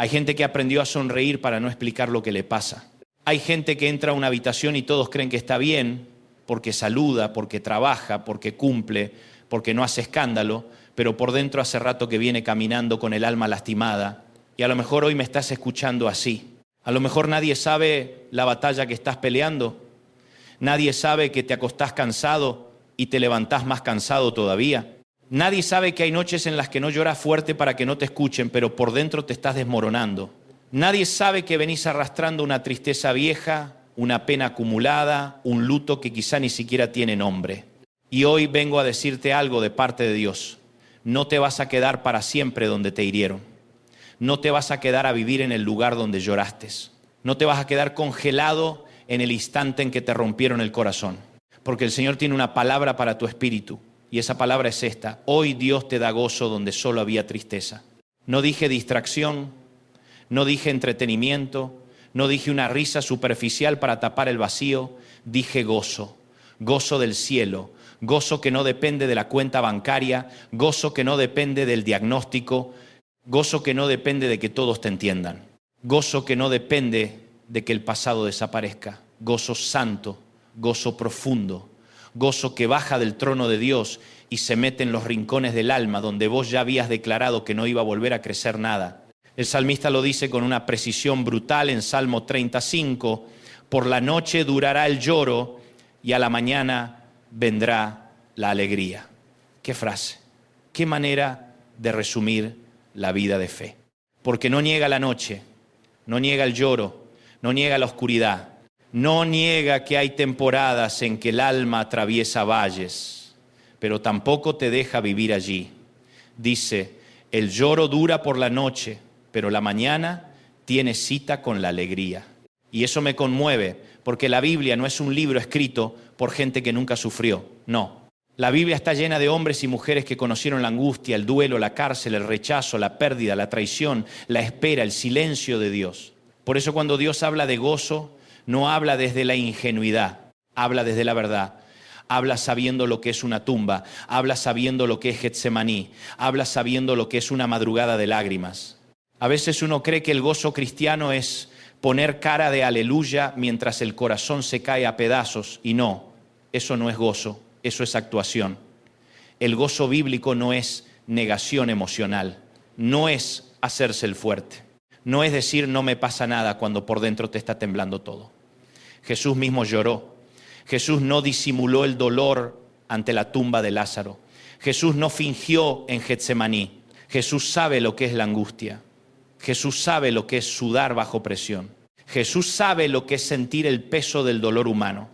Hay gente que aprendió a sonreír para no explicar lo que le pasa. Hay gente que entra a una habitación y todos creen que está bien porque saluda, porque trabaja, porque cumple, porque no hace escándalo, pero por dentro hace rato que viene caminando con el alma lastimada. Y a lo mejor hoy me estás escuchando así. A lo mejor nadie sabe la batalla que estás peleando. Nadie sabe que te acostás cansado y te levantás más cansado todavía. Nadie sabe que hay noches en las que no lloras fuerte para que no te escuchen, pero por dentro te estás desmoronando. Nadie sabe que venís arrastrando una tristeza vieja, una pena acumulada, un luto que quizá ni siquiera tiene nombre. Y hoy vengo a decirte algo de parte de Dios. No te vas a quedar para siempre donde te hirieron. No te vas a quedar a vivir en el lugar donde lloraste. No te vas a quedar congelado en el instante en que te rompieron el corazón. Porque el Señor tiene una palabra para tu espíritu. Y esa palabra es esta: hoy Dios te da gozo donde solo había tristeza. No dije distracción, no dije entretenimiento, no dije una risa superficial para tapar el vacío, dije gozo, gozo del cielo, gozo que no depende de la cuenta bancaria, gozo que no depende del diagnóstico, gozo que no depende de que todos te entiendan, gozo que no depende de que el pasado desaparezca, gozo santo, gozo profundo, gozo que baja del trono de Dios y se mete en los rincones del alma donde vos ya habías declarado que no iba a volver a crecer nada. El salmista lo dice con una precisión brutal en Salmo 35, por la noche durará el lloro y a la mañana vendrá la alegría. ¿Qué frase? ¿Qué manera de resumir la vida de fe? Porque no niega la noche, no niega el lloro, no niega la oscuridad. No niega que hay temporadas en que el alma atraviesa valles, pero tampoco te deja vivir allí. Dice, el lloro dura por la noche, pero la mañana tiene cita con la alegría. Y eso me conmueve, porque la Biblia no es un libro escrito por gente que nunca sufrió, no. La Biblia está llena de hombres y mujeres que conocieron la angustia, el duelo, la cárcel, el rechazo, la pérdida, la traición, la espera, el silencio de Dios. Por eso cuando Dios habla de gozo, no habla desde la ingenuidad, habla desde la verdad. Habla sabiendo lo que es una tumba, habla sabiendo lo que es Getsemaní, habla sabiendo lo que es una madrugada de lágrimas. A veces uno cree que el gozo cristiano es poner cara de aleluya mientras el corazón se cae a pedazos, y no, eso no es gozo, eso es actuación. El gozo bíblico no es negación emocional, no es hacerse el fuerte. No es decir no me pasa nada cuando por dentro te está temblando todo. Jesús mismo lloró. Jesús no disimuló el dolor ante la tumba de Lázaro. Jesús no fingió en Getsemaní. Jesús sabe lo que es la angustia. Jesús sabe lo que es sudar bajo presión. Jesús sabe lo que es sentir el peso del dolor humano.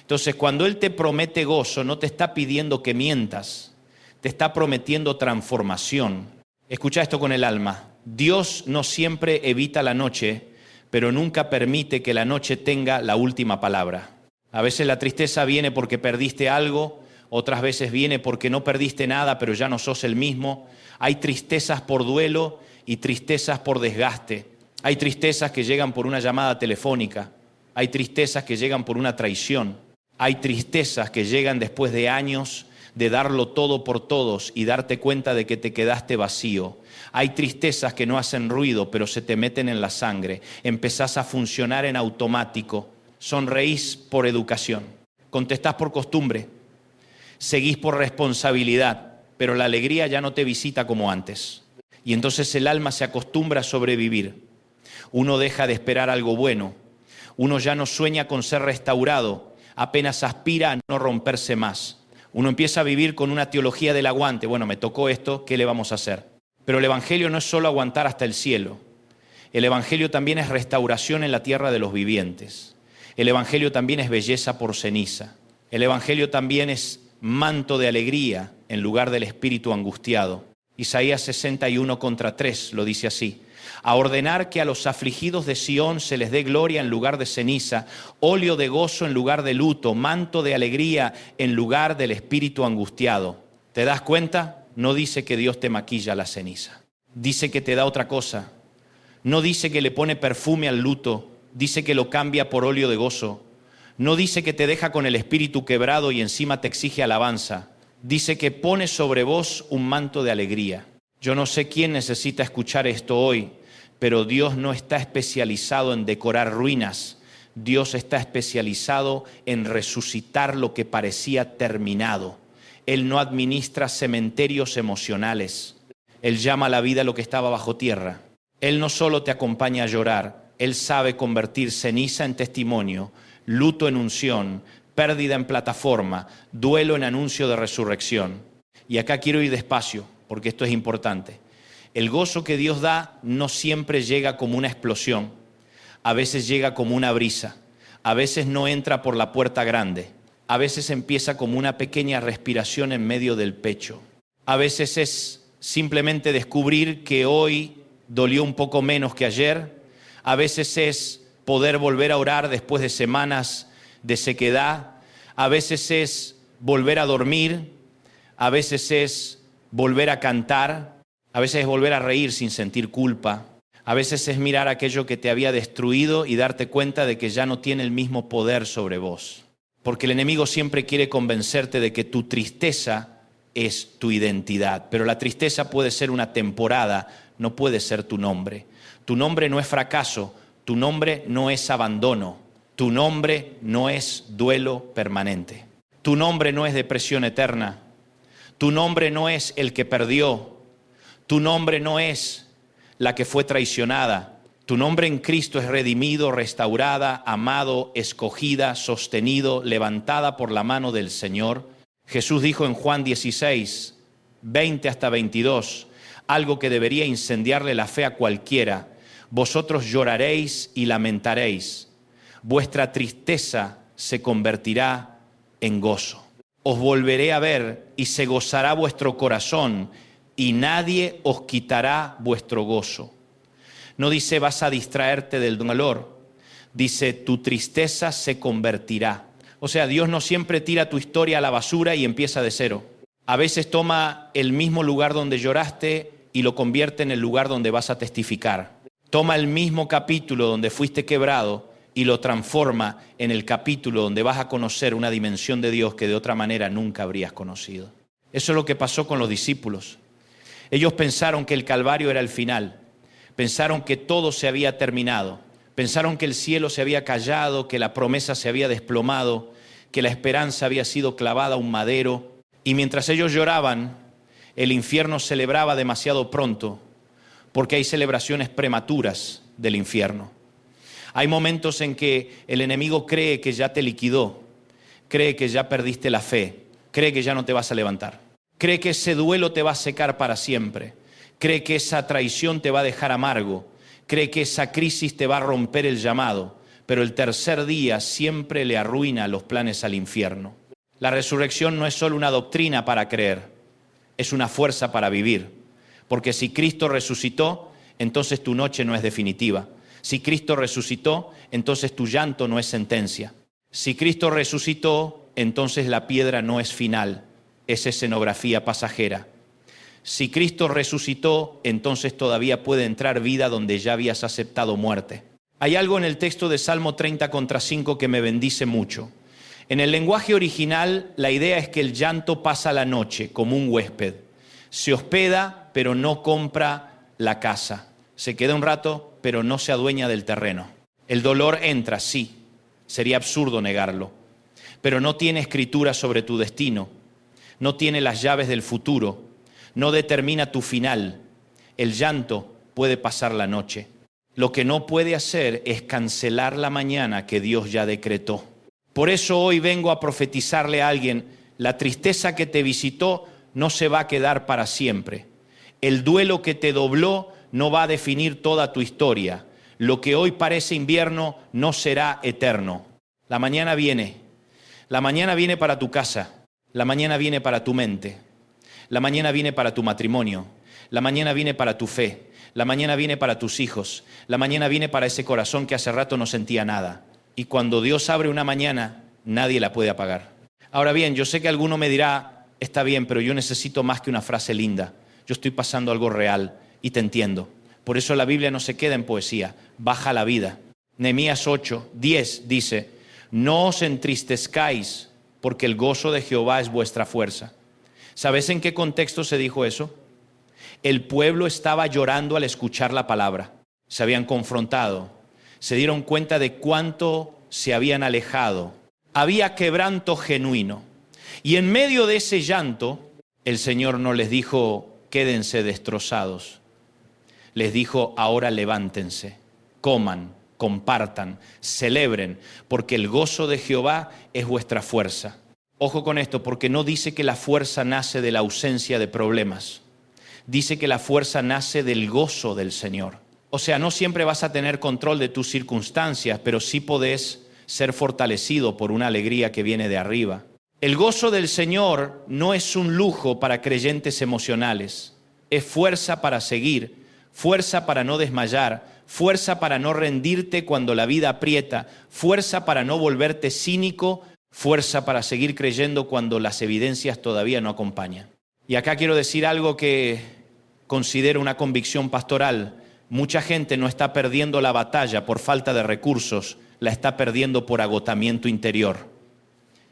Entonces, cuando Él te promete gozo, no te está pidiendo que mientas. Te está prometiendo transformación. Escucha esto con el alma. Dios no siempre evita la noche, pero nunca permite que la noche tenga la última palabra. A veces la tristeza viene porque perdiste algo, otras veces viene porque no perdiste nada, pero ya no sos el mismo. Hay tristezas por duelo y tristezas por desgaste. Hay tristezas que llegan por una llamada telefónica. Hay tristezas que llegan por una traición. Hay tristezas que llegan después de años de darlo todo por todos y darte cuenta de que te quedaste vacío. Hay tristezas que no hacen ruido, pero se te meten en la sangre. Empezás a funcionar en automático. Sonreís por educación. Contestás por costumbre. Seguís por responsabilidad, pero la alegría ya no te visita como antes. Y entonces el alma se acostumbra a sobrevivir. Uno deja de esperar algo bueno. Uno ya no sueña con ser restaurado. Apenas aspira a no romperse más. Uno empieza a vivir con una teología del aguante. Bueno, me tocó esto, ¿qué le vamos a hacer? Pero el Evangelio no es solo aguantar hasta el cielo. El Evangelio también es restauración en la tierra de los vivientes. El Evangelio también es belleza por ceniza. El Evangelio también es manto de alegría en lugar del espíritu angustiado. Isaías 61:3 lo dice así. A ordenar que a los afligidos de Sión se les dé gloria en lugar de ceniza, óleo de gozo en lugar de luto, manto de alegría en lugar del espíritu angustiado. ¿Te das cuenta? No dice que Dios te maquilla la ceniza. Dice que te da otra cosa. No dice que le pone perfume al luto. Dice que lo cambia por óleo de gozo. No dice que te deja con el espíritu quebrado y encima te exige alabanza. Dice que pone sobre vos un manto de alegría. Yo no sé quién necesita escuchar esto hoy, pero Dios no está especializado en decorar ruinas. Dios está especializado en resucitar lo que parecía terminado. Él no administra cementerios emocionales. Él llama a la vida lo que estaba bajo tierra. Él no solo te acompaña a llorar, Él sabe convertir ceniza en testimonio, luto en unción, pérdida en plataforma, duelo en anuncio de resurrección. Y acá quiero ir despacio, porque esto es importante. El gozo que Dios da no siempre llega como una explosión. A veces llega como una brisa. A veces no entra por la puerta grande. A veces empieza como una pequeña respiración en medio del pecho. A veces es simplemente descubrir que hoy dolió un poco menos que ayer. A veces es poder volver a orar después de semanas de sequedad. A veces es volver a dormir. A veces es volver a cantar. A veces es volver a reír sin sentir culpa. A veces es mirar aquello que te había destruido y darte cuenta de que ya no tiene el mismo poder sobre vos. Porque el enemigo siempre quiere convencerte de que tu tristeza es tu identidad. Pero la tristeza puede ser una temporada, no puede ser tu nombre. Tu nombre no es fracaso, tu nombre no es abandono, tu nombre no es duelo permanente. Tu nombre no es depresión eterna, tu nombre no es el que perdió, tu nombre no es la que fue traicionada. Tu nombre en Cristo es redimido, restaurada, amado, escogida, sostenido, levantada por la mano del Señor. Jesús dijo en Juan 16, 20 hasta 22, algo que debería incendiarle la fe a cualquiera. Vosotros lloraréis y lamentaréis. Vuestra tristeza se convertirá en gozo. Os volveré a ver y se gozará vuestro corazón y nadie os quitará vuestro gozo. No dice vas a distraerte del dolor, dice tu tristeza se convertirá. O sea, Dios no siempre tira tu historia a la basura y empieza de cero. A veces toma el mismo lugar donde lloraste y lo convierte en el lugar donde vas a testificar. Toma el mismo capítulo donde fuiste quebrado y lo transforma en el capítulo donde vas a conocer una dimensión de Dios que de otra manera nunca habrías conocido. Eso es lo que pasó con los discípulos. Ellos pensaron que el Calvario era el final. Pensaron que todo se había terminado. Pensaron que el cielo se había callado, que la promesa se había desplomado, que la esperanza había sido clavada a un madero. Y mientras ellos lloraban, el infierno celebraba demasiado pronto, porque hay celebraciones prematuras del infierno. Hay momentos en que el enemigo cree que ya te liquidó, cree que ya perdiste la fe, cree que ya no te vas a levantar, cree que ese duelo te va a secar para siempre, cree que esa traición te va a dejar amargo, cree que esa crisis te va a romper el llamado, pero el tercer día siempre le arruina los planes al infierno. La resurrección no es solo una doctrina para creer, es una fuerza para vivir. Porque si Cristo resucitó, entonces tu noche no es definitiva. Si Cristo resucitó, entonces tu llanto no es sentencia. Si Cristo resucitó, entonces la piedra no es final, es escenografía pasajera. Si Cristo resucitó, entonces todavía puede entrar vida donde ya habías aceptado muerte. Hay algo en el texto de Salmo 30:5 que me bendice mucho. En el lenguaje original, la idea es que el llanto pasa la noche como un huésped. Se hospeda, pero no compra la casa. Se queda un rato, pero no se adueña del terreno. El dolor entra, sí, sería absurdo negarlo, pero no tiene escritura sobre tu destino, no tiene las llaves del futuro, no determina tu final. El llanto puede pasar la noche. Lo que no puede hacer es cancelar la mañana que Dios ya decretó. Por eso hoy vengo a profetizarle a alguien, la tristeza que te visitó no se va a quedar para siempre. El duelo que te dobló no va a definir toda tu historia. Lo que hoy parece invierno no será eterno. La mañana viene. La mañana viene para tu casa. La mañana viene para tu mente. La mañana viene para tu matrimonio. La mañana viene para tu fe. La mañana viene para tus hijos. La mañana viene para ese corazón que hace rato no sentía nada. Y cuando Dios abre una mañana, nadie la puede apagar. Ahora bien, yo sé que alguno me dirá, está bien, pero yo necesito más que una frase linda. Yo estoy pasando algo real y te entiendo. Por eso la Biblia no se queda en poesía, baja la vida. Nehemías 8:10 dice, no os entristezcáis, porque el gozo de Jehová es vuestra fuerza. ¿Sabes en qué contexto se dijo eso? El pueblo estaba llorando al escuchar la palabra. se habían confrontado, se dieron cuenta de cuánto se habían alejado. Había quebranto genuino. Y en medio de ese llanto, el Señor no les dijo, quédense destrozados. Les dijo, ahora levántense, coman, compartan, celebren, porque el gozo de Jehová es vuestra fuerza. Ojo con esto, porque no dice que la fuerza nace de la ausencia de problemas. Dice que la fuerza nace del gozo del Señor. O sea, no siempre vas a tener control de tus circunstancias, pero sí podés ser fortalecido por una alegría que viene de arriba. El gozo del Señor no es un lujo para creyentes emocionales. Es fuerza para seguir, fuerza para no desmayar, fuerza para no rendirte cuando la vida aprieta, fuerza para no volverte cínico, fuerza para seguir creyendo cuando las evidencias todavía no acompañan. Y acá quiero decir algo que considero una convicción pastoral. Mucha gente no está perdiendo la batalla por falta de recursos, la está perdiendo por agotamiento interior.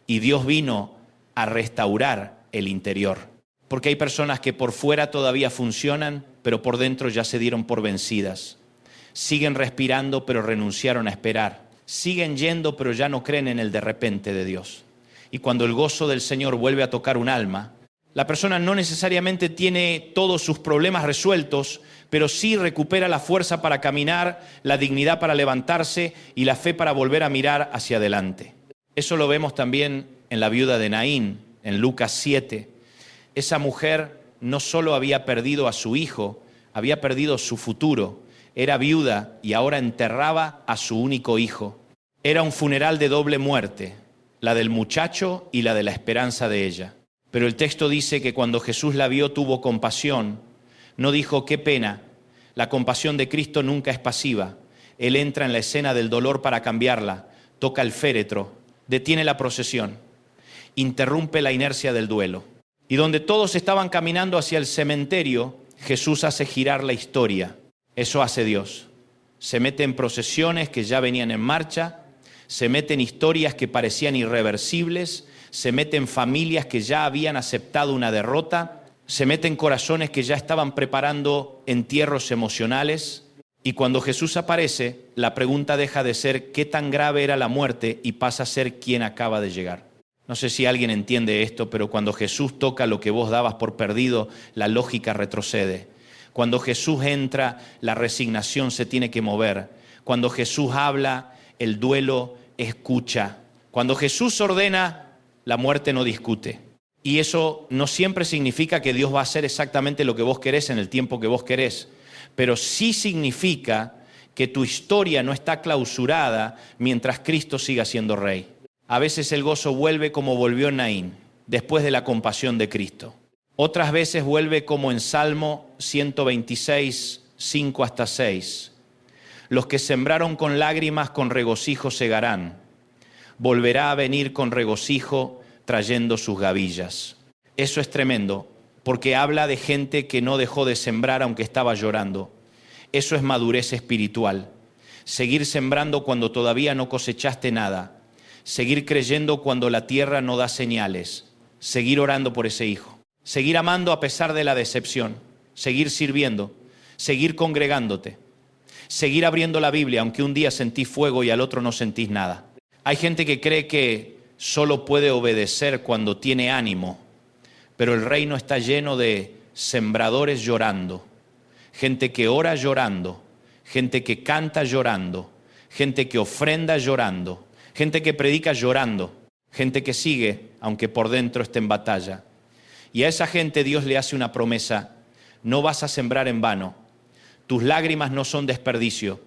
Y Dios vino a restaurar el interior. Porque hay personas que por fuera todavía funcionan, pero por dentro ya se dieron por vencidas. Siguen respirando, pero renunciaron a esperar. Siguen yendo, pero ya no creen en el de repente de Dios. Y cuando el gozo del Señor vuelve a tocar un alma, la persona no necesariamente tiene todos sus problemas resueltos, pero sí recupera la fuerza para caminar, la dignidad para levantarse y la fe para volver a mirar hacia adelante. Eso lo vemos también en la viuda de Naín, en Lucas 7. Esa mujer no solo había perdido a su hijo, había perdido su futuro. Era viuda y ahora enterraba a su único hijo. Era un funeral de doble muerte, la del muchacho y la de la esperanza de ella. Pero el texto dice que cuando Jesús la vio tuvo compasión. No dijo, qué pena. La compasión de Cristo nunca es pasiva. Él entra en la escena del dolor para cambiarla, toca el féretro, detiene la procesión, interrumpe la inercia del duelo. Y donde todos estaban caminando hacia el cementerio, Jesús hace girar la historia. Eso hace Dios. Se mete en procesiones que ya venían en marcha, se mete en historias que parecían irreversibles, se mete en familias que ya habían aceptado una derrota, se mete en corazones que ya estaban preparando entierros emocionales. Y cuando Jesús aparece, la pregunta deja de ser qué tan grave era la muerte y pasa a ser quién acaba de llegar. No sé si alguien entiende esto, pero cuando Jesús toca lo que vos dabas por perdido, la lógica retrocede. Cuando Jesús entra, la resignación se tiene que mover. Cuando Jesús habla, el duelo escucha. Cuando Jesús ordena, la muerte no discute. Y eso no siempre significa que Dios va a hacer exactamente lo que vos querés en el tiempo que vos querés. Pero sí significa que tu historia no está clausurada mientras Cristo siga siendo rey. A veces el gozo vuelve como volvió Naín, después de la compasión de Cristo. Otras veces vuelve como en Salmo 126, 5 hasta 6. Los que sembraron con lágrimas con regocijo segarán. Volverá a venir con regocijo trayendo sus gavillas. Eso es tremendo, porque habla de gente que no dejó de sembrar aunque estaba llorando. Eso es madurez espiritual. Seguir sembrando cuando todavía no cosechaste nada. Seguir creyendo cuando la tierra no da señales. Seguir orando por ese hijo. Seguir amando a pesar de la decepción. Seguir sirviendo. Seguir congregándote. Seguir abriendo la Biblia aunque un día sentís fuego y al otro no sentís nada. Hay gente que cree que solo puede obedecer cuando tiene ánimo. Pero el reino está lleno de sembradores llorando, gente que ora llorando, gente que canta llorando, gente que ofrenda llorando, gente que predica llorando, gente que sigue aunque por dentro esté en batalla. Y a esa gente Dios le hace una promesa: no vas a sembrar en vano, tus lágrimas no son desperdicio,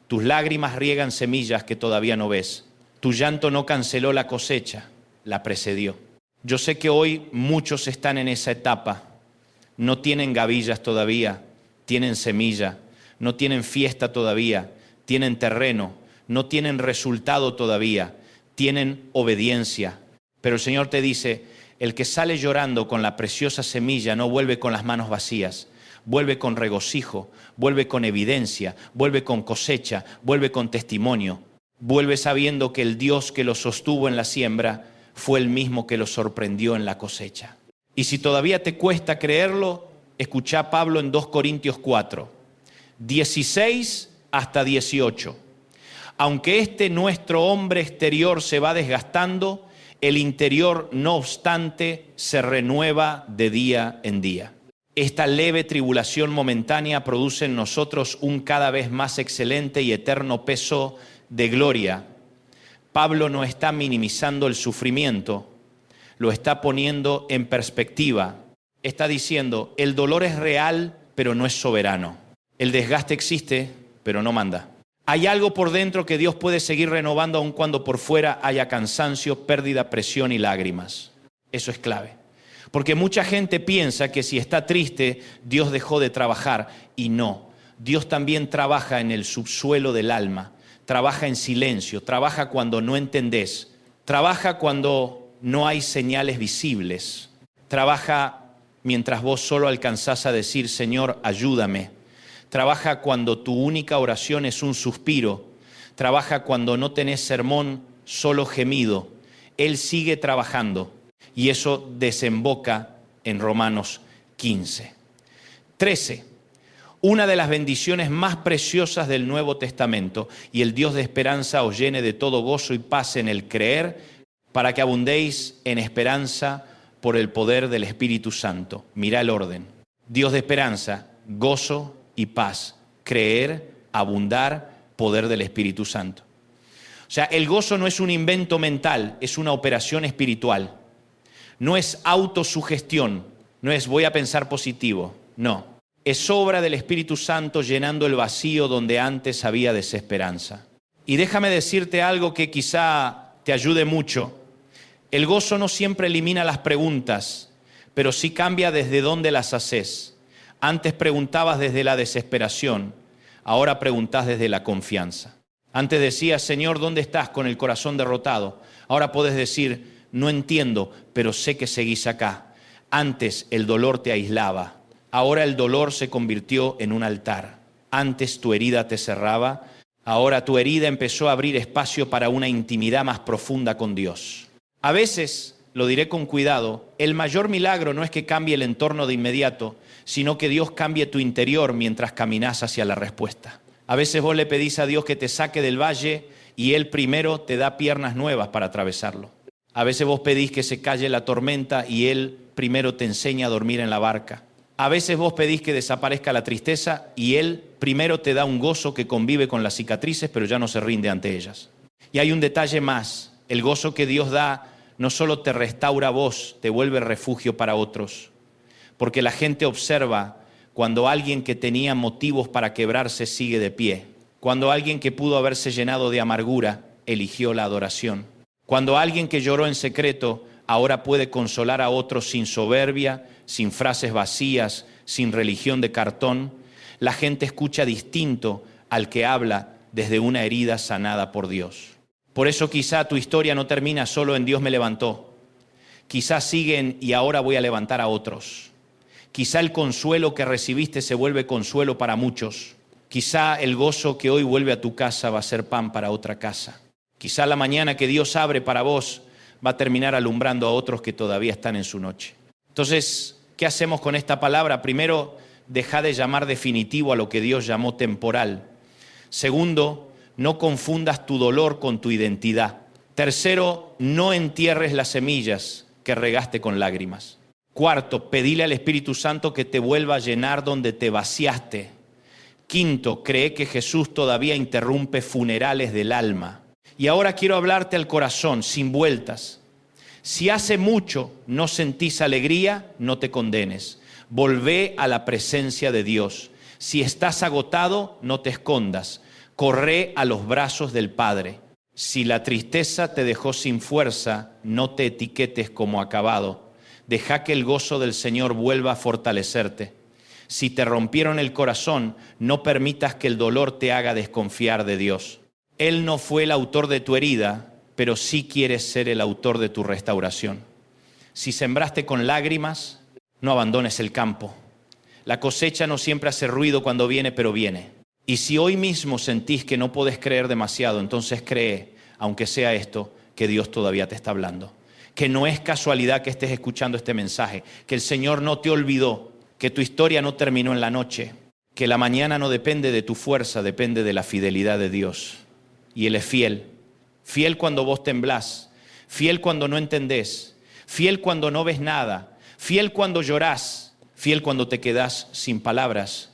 tus lágrimas riegan semillas que todavía no ves, tu llanto no canceló la cosecha, la precedió. Yo sé que hoy muchos están en esa etapa, no tienen gavillas todavía, tienen semilla, no tienen fiesta todavía, tienen terreno, no tienen resultado todavía, tienen obediencia. Pero el Señor te dice, el que sale llorando con la preciosa semilla no vuelve con las manos vacías, vuelve con regocijo, vuelve con evidencia, vuelve con cosecha, vuelve con testimonio, vuelve sabiendo que el Dios que lo sostuvo en la siembra fue el mismo que lo sorprendió en la cosecha. Y si todavía te cuesta creerlo, escuchá a Pablo en 2 Corintios 4, 16 hasta 18. Aunque nuestro hombre exterior se va desgastando, el interior, no obstante, se renueva de día en día. Esta leve tribulación momentánea produce en nosotros un cada vez más excelente y eterno peso de gloria. Pablo no está minimizando el sufrimiento, lo está poniendo en perspectiva. Está diciendo, el dolor es real, pero no es soberano. El desgaste existe, pero no manda. Hay algo por dentro que Dios puede seguir renovando aun cuando por fuera haya cansancio, pérdida, presión y lágrimas. Eso es clave. Porque mucha gente piensa que si está triste, Dios dejó de trabajar. Y no. Dios también trabaja en el subsuelo del alma. Trabaja en silencio. Trabaja cuando no entendés. Trabaja cuando no hay señales visibles. Trabaja mientras vos solo alcanzás a decir, Señor, ayúdame. Trabaja cuando tu única oración es un suspiro. Trabaja cuando no tenés sermón, solo gemido. Él sigue trabajando y eso desemboca en Romanos 15. 13. Una de las bendiciones más preciosas del Nuevo Testamento, y el Dios de esperanza os llene de todo gozo y paz en el creer, para que abundéis en esperanza por el poder del Espíritu Santo. Mira el orden. Dios de esperanza, gozo y paz, creer, abundar, poder del Espíritu Santo. O sea, el gozo no es un invento mental, es una operación espiritual. No es autosugestión, no es voy a pensar positivo, no. Es obra del Espíritu Santo llenando el vacío donde antes había desesperanza. Y déjame decirte algo que quizá te ayude mucho. El gozo no siempre elimina las preguntas, pero sí cambia desde dónde las haces. Antes preguntabas desde la desesperación, ahora preguntás desde la confianza. Antes decías, Señor, ¿dónde estás? Con el corazón derrotado. Ahora podés decir, no entiendo, pero sé que seguís acá. Antes el dolor te aislaba, ahora el dolor se convirtió en un altar. Antes tu herida te cerraba, ahora tu herida empezó a abrir espacio para una intimidad más profunda con Dios. A veces, lo diré con cuidado, el mayor milagro no es que cambie el entorno de inmediato, sino que Dios cambie tu interior mientras caminás hacia la respuesta. A veces vos le pedís a Dios que te saque del valle y Él primero te da piernas nuevas para atravesarlo. A veces vos pedís que se calle la tormenta y Él primero te enseña a dormir en la barca. A veces vos pedís que desaparezca la tristeza y Él primero te da un gozo que convive con las cicatrices, pero ya no se rinde ante ellas. Y hay un detalle más, el gozo que Dios da no solo te restaura a vos, te vuelve refugio para otros. Porque la gente observa cuando alguien que tenía motivos para quebrarse sigue de pie. Cuando alguien que pudo haberse llenado de amargura eligió la adoración. Cuando alguien que lloró en secreto ahora puede consolar a otros sin soberbia, sin frases vacías, sin religión de cartón. La gente escucha distinto al que habla desde una herida sanada por Dios. Por eso quizá tu historia no termina solo en Dios me levantó. Quizá siguen y ahora voy a levantar a otros. Quizá el consuelo que recibiste se vuelve consuelo para muchos. Quizá el gozo que hoy vuelve a tu casa va a ser pan para otra casa. Quizá la mañana que Dios abre para vos va a terminar alumbrando a otros que todavía están en su noche. Entonces, ¿qué hacemos con esta palabra? Primero, deja de llamar definitivo a lo que Dios llamó temporal. Segundo, no confundas tu dolor con tu identidad. Tercero, no entierres las semillas que regaste con lágrimas. Cuarto, pedile al Espíritu Santo que te vuelva a llenar donde te vaciaste. Quinto, cree que Jesús todavía interrumpe funerales del alma. Y ahora quiero hablarte al corazón, sin vueltas. Si hace mucho no sentís alegría, no te condenes. Volvé a la presencia de Dios. Si estás agotado, no te escondas. Corre a los brazos del Padre. Si la tristeza te dejó sin fuerza, no te etiquetes como acabado. Deja que el gozo del Señor vuelva a fortalecerte. Si te rompieron el corazón, no permitas que el dolor te haga desconfiar de Dios. Él no fue el autor de tu herida, pero sí quiere ser el autor de tu restauración. Si sembraste con lágrimas, no abandones el campo. La cosecha no siempre hace ruido cuando viene, pero viene. Y si hoy mismo sentís que no podés creer demasiado, entonces cree, aunque sea esto, que Dios todavía te está hablando. Que no es casualidad que estés escuchando este mensaje, que el Señor no te olvidó, que tu historia no terminó en la noche, que la mañana no depende de tu fuerza, depende de la fidelidad de Dios. Y Él es fiel. Fiel cuando vos temblás, fiel cuando no entendés, fiel cuando no ves nada, fiel cuando llorás, fiel cuando te quedás sin palabras,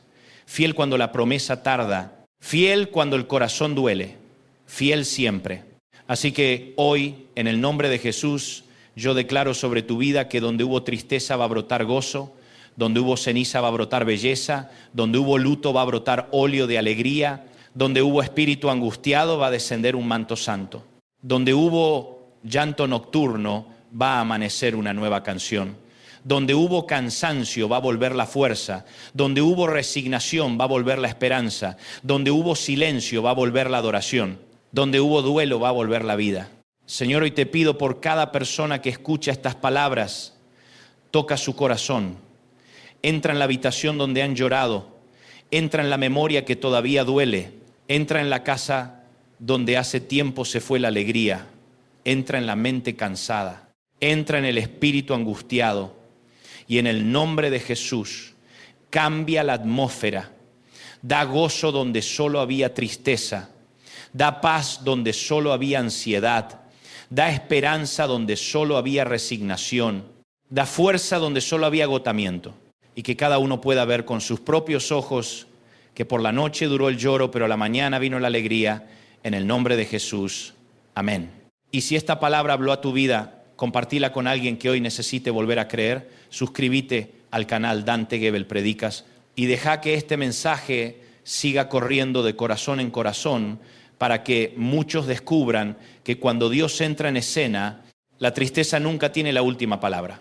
fiel cuando la promesa tarda, fiel cuando el corazón duele, fiel siempre. Así que hoy, en el nombre de Jesús, yo declaro sobre tu vida que donde hubo tristeza va a brotar gozo, donde hubo ceniza va a brotar belleza, donde hubo luto va a brotar óleo de alegría, donde hubo espíritu angustiado va a descender un manto santo, donde hubo llanto nocturno va a amanecer una nueva canción, donde hubo cansancio va a volver la fuerza, donde hubo resignación va a volver la esperanza, donde hubo silencio va a volver la adoración, donde hubo duelo va a volver la vida. Señor, hoy te pido por cada persona que escucha estas palabras, toca su corazón, entra en la habitación donde han llorado, entra en la memoria que todavía duele, entra en la casa donde hace tiempo se fue la alegría, entra en la mente cansada, entra en el espíritu angustiado y en el nombre de Jesús cambia la atmósfera, da gozo donde solo había tristeza, da paz donde solo había ansiedad, da esperanza donde solo había resignación, da fuerza donde solo había agotamiento. Y que cada uno pueda ver con sus propios ojos que por la noche duró el lloro, pero a la mañana vino la alegría, en el nombre de Jesús. Amén. Y si esta palabra habló a tu vida, compartila con alguien que hoy necesite volver a creer, suscríbete al canal Dante Gebel Predicas y deja que este mensaje siga corriendo de corazón en corazón para que muchos descubran que cuando Dios entra en escena, la tristeza nunca tiene la última palabra.